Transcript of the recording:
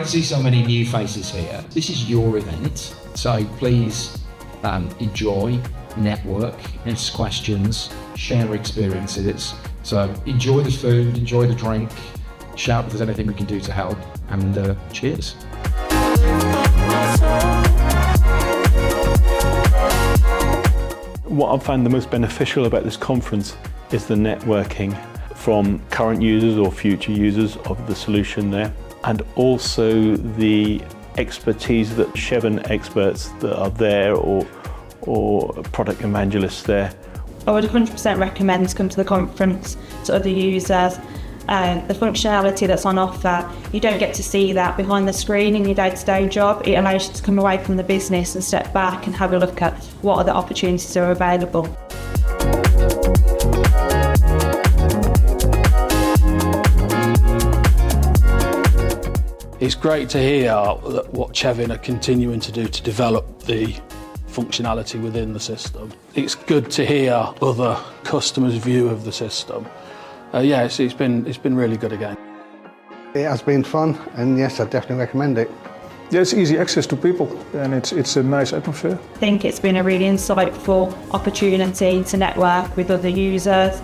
to see so many new faces here. This is your event, so please enjoy, network, ask questions, share experiences. So enjoy the food, enjoy the drink, shout if there's anything we can do to help, and cheers. What I've found the most beneficial about this conference is the networking from current users or future users of the solution there, and also the expertise that Chevin experts that are there or product evangelists there. I would 100% recommend to come to the conference to other users. The functionality that's on offer, you don't get to see that behind the screen in your day-to-day job. It allows you to come away from the business and step back and have a look at what other opportunities are available. It's great to hear what Chevin are continuing to do to develop the functionality within the system. It's good to hear other customers' view of the system. It's been really good again. It has been fun, and yes, I definitely recommend it. Yeah, it's easy access to people, and it's a nice atmosphere. I think it's been a really insightful opportunity to network with other users.